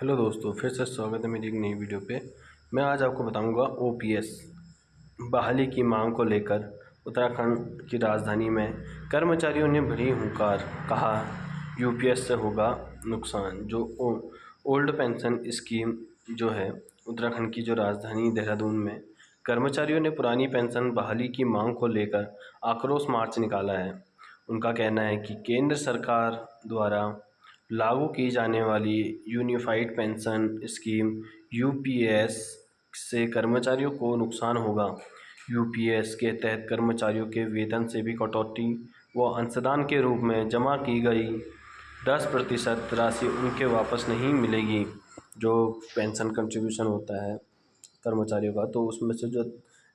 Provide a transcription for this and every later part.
Hello दोस्तों, फिर से स्वागत है मेरी एक नई वीडियो पे। मैं आज आपको बताऊंगा ओपीएस बहाली की मांग को लेकर उत्तराखंड की राजधानी में कर्मचारियों ने भरी हुंकार, कहा यूपीएस से होगा नुकसान। जो ओल्ड पेंशन स्कीम जो है उत्तराखंड की, जो राजधानी देहरादून में कर्मचारियों ने पुरानी पेंशन बहाली की मांग को लेकर आक्रोश मार्च निकाला है। उनका कहना है कि केंद्र सरकार द्वारा लागू की जाने वाली यूनिफाइड पेंशन स्कीम यूपीएस से कर्मचारियों को नुकसान होगा। यूपीएस के तहत कर्मचारियों के वेतन से भी कटौती व अंशदान के रूप में जमा की गई 10% राशि उनके वापस नहीं मिलेगी। जो पेंशन कंट्रीब्यूशन होता है कर्मचारियों का, तो उसमें से जो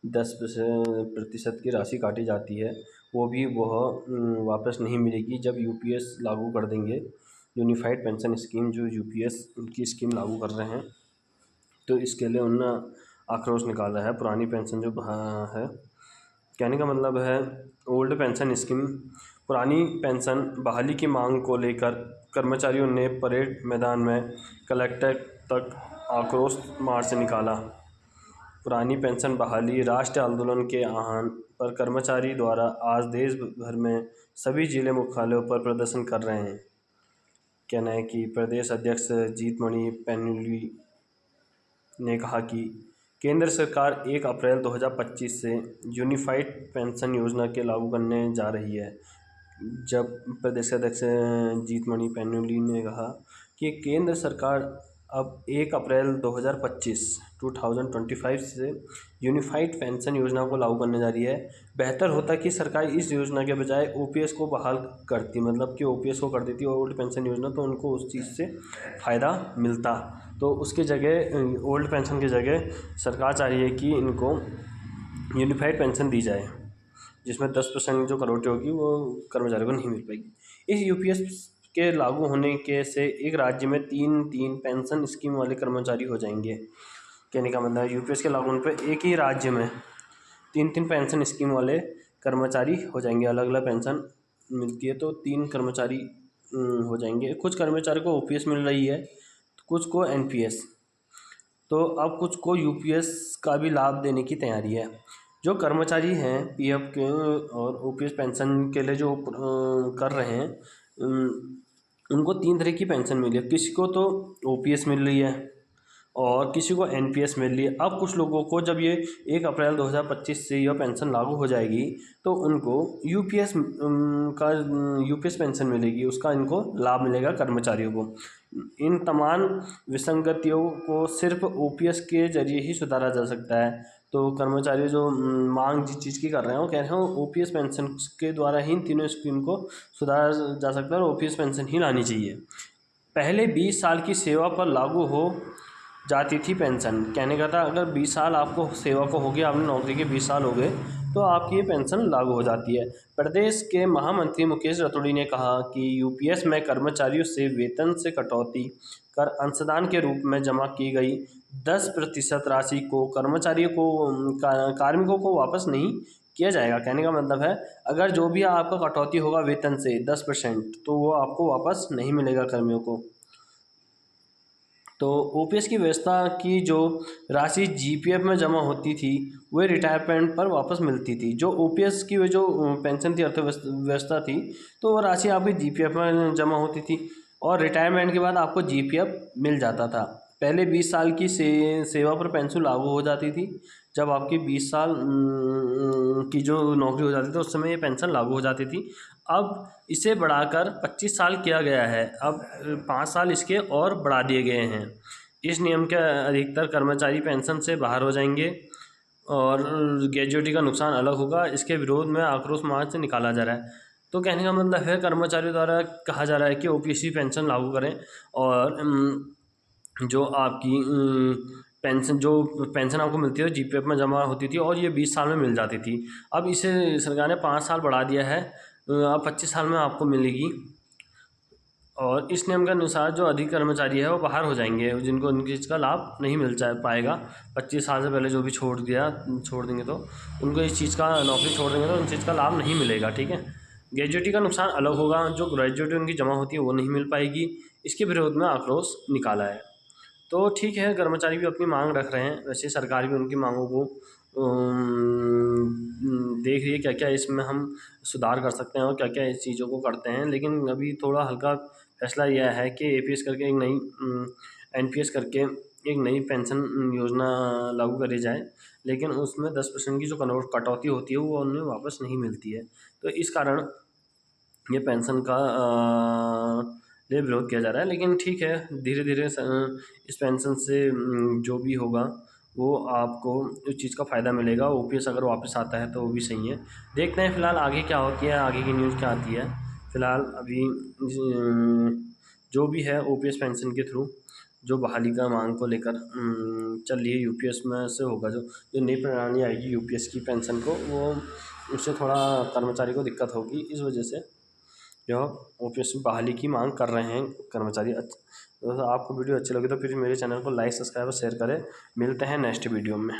10% की राशि काटी जाती है वो भी वह वापस नहीं मिलेगी जब यूपीएस लागू कर देंगे। यूनिफाइड पेंशन स्कीम जो यूपीएस की स्कीम लागू कर रहे हैं, तो इसके लिए उन्होंने आक्रोश निकाला है। पुरानी पेंशन जो है, कहने का मतलब है ओल्ड पेंशन स्कीम पुरानी पेंशन बहाली की मांग को लेकर कर्मचारियों ने परेड मैदान में कलेक्टर तक आक्रोश मार्च निकाला। पुरानी पेंशन बहाली राष्ट्रीय आंदोलन के आह्वान पर कर्मचारी द्वारा आज देश भर में सभी जिले मुख्यालयों पर प्रदर्शन कर रहे हैं। कहना है कि प्रदेश अध्यक्ष जीतमणि पैन्यूली ने कहा कि केंद्र सरकार 1 अप्रैल 2025 से यूनिफाइड पेंशन योजना के लागू करने जा रही है। जब प्रदेश अध्यक्ष जीतमणि पैन्यूली ने कहा कि केंद्र सरकार अब 1 अप्रैल 2025 से यूनिफाइड पेंशन योजना को लागू करने जा रही है। बेहतर होता कि सरकार इस योजना के बजाय ओपीएस को बहाल करती, मतलब कि ओपीएस को कर देती ओल्ड पेंशन योजना, तो उनको उस चीज़ से फ़ायदा मिलता। तो उसके जगह ओल्ड पेंशन की जगह सरकार चाह रही है कि इनको यूनिफाइड पेंशन दी जाए, जिसमें 10% जो कटौती होगी वो कर्मचारियों को नहीं मिल पाएगी। इस यूपीएस के लागू होने के से एक राज्य में 3 पेंशन स्कीम वाले कर्मचारी हो जाएंगे। कहने का मतलब यूपीएस के लागू होने पर एक ही राज्य में 3 पेंशन स्कीम वाले कर्मचारी हो जाएंगे। अलग अलग पेंशन मिलती है तो 3 कर्मचारी हो जाएंगे। कुछ कर्मचारी को ओपीएस मिल रही है, कुछ को एनपीएस, तो अब कुछ को यूपीएस का भी लाभ देने की तैयारी है। जो कर्मचारी हैं पीएफ के और ओपीएस पेंशन के लिए जो कर रहे हैं, उनको 3 तरह की पेंशन मिली है। किसी को तो ओपीएस मिल रही है और किसी को एनपीएस मिल रही है। अब कुछ लोगों को जब ये 1 अप्रैल 2025 से यह पेंशन लागू हो जाएगी तो उनको यूपीएस पेंशन मिलेगी, उसका इनको लाभ मिलेगा कर्मचारियों को। इन तमाम विसंगतियों को सिर्फ ओपीएस के जरिए ही सुधारा जा सकता है। तो कर्मचारी जो मांग जिस चीज़ की कर रहे हैं वो कह रहे हैं ओपीएस पेंशन के द्वारा ही इन तीनों स्कीम को सुधारा जा सकता है और ओपीएस पेंशन ही लानी चाहिए। पहले 20 साल की सेवा पर लागू हो जाती थी पेंशन। कहने का था अगर 20 साल आपको सेवा को हो गया, आपने नौकरी के 20 साल हो गए तो आपकी ये पेंशन लागू हो जाती है। प्रदेश के महामंत्री मुकेश रतोड़ी ने कहा कि यूपीएस में कर्मचारियों से वेतन से कटौती कर अंशदान के रूप में जमा की गई 10% राशि को कर्मचारियों को कार्मिकों को वापस नहीं किया जाएगा। कहने का मतलब है अगर जो भी आपका कटौती होगा वेतन से 10%, तो वो आपको वापस नहीं मिलेगा कर्मियों को। तो ओपीएस की व्यवस्था की जो राशि जीपीएफ में जमा होती थी वह रिटायरमेंट पर वापस मिलती थी। जो ओपीएस की वो जो पेंशन थी, अर्थव्यवस्था थी, तो वो राशि आपकी जीपीएफ में जमा होती थी और रिटायरमेंट के बाद आपको जीपीएफ मिल जाता था। पहले 20 साल की सेवा पर पेंशन लागू हो जाती थी। जब आपकी 20 साल की जो नौकरी हो जाती थी उस समय ये पेंशन लागू हो जाती थी। अब इसे बढ़ाकर 25 साल किया गया है। अब 5 साल इसके और बढ़ा दिए गए हैं। इस नियम के अधिकतर कर्मचारी पेंशन से बाहर हो जाएंगे और ग्रेजुएटी का नुकसान अलग होगा। इसके विरोध में आक्रोश मार्च निकाला जा रहा है। तो कहने का मतलब है कर्मचारियों द्वारा कहा जा रहा है कि ओपीएस पेंशन लागू करें और जो आपकी पेंशन आपको मिलती है जीपीएफ में जमा होती थी और ये 20 साल में मिल जाती थी। अब इसे सरकार ने 5 साल बढ़ा दिया है, अब 25 साल में आपको मिलेगी। और इस नियम के अनुसार जो अधिक कर्मचारी है वो बाहर हो जाएंगे, जिनको उनकी चीज़ का लाभ नहीं मिल पाएगा। 25 साल से पहले जो भी छोड़ देंगे तो उनको इस चीज़ का नौकरी छोड़ देंगे तो उन चीज़ का लाभ नहीं मिलेगा। ठीक है, ग्रेजुएटी का नुकसान अलग होगा। जो ग्रेजुएटी उनकी जमा होती है वो नहीं मिल पाएगी। इसके विरोध में आक्रोश निकाला है। तो ठीक है, कर्मचारी भी अपनी मांग रख रहे हैं, वैसे सरकार भी उनकी मांगों को देख रही है क्या क्या इसमें हम सुधार कर सकते हैं और क्या क्या इस चीज़ों को करते हैं। लेकिन अभी थोड़ा हल्का फैसला यह है कि एपीएस करके एक नई एनपीएस करके एक नई पेंशन योजना लागू करी जाए, लेकिन उसमें 10% की जो कटौती होती है वो उन्हें वापस नहीं मिलती है। तो इस कारण ये पेंशन का लिए विरोध किया जा रहा है। लेकिन ठीक है, धीरे धीरे इस पेंशन से जो भी होगा वो आपको उस चीज़ का फ़ायदा मिलेगा। ओपीएस अगर वापस आता है तो वो भी सही है। देखते हैं फ़िलहाल आगे क्या होती है, आगे की न्यूज़ क्या आती है। फ़िलहाल अभी जो भी है ओपीएस पेंशन के थ्रू जो बहाली का मांग को लेकर चल रही है, यूपीएस में से होगा जो जो नई प्रणाली आएगी यूपीएस की पेंशन को, वो उससे थोड़ा कर्मचारी को दिक्कत होगी। इस वजह से जो ओपीएस में बहाली की मांग कर रहे हैं कर्मचारी। तो आपको वीडियो अच्छी लगी तो फिर मेरे चैनल को लाइक, सब्सक्राइब और शेयर करें। मिलते हैं नेक्स्ट वीडियो में।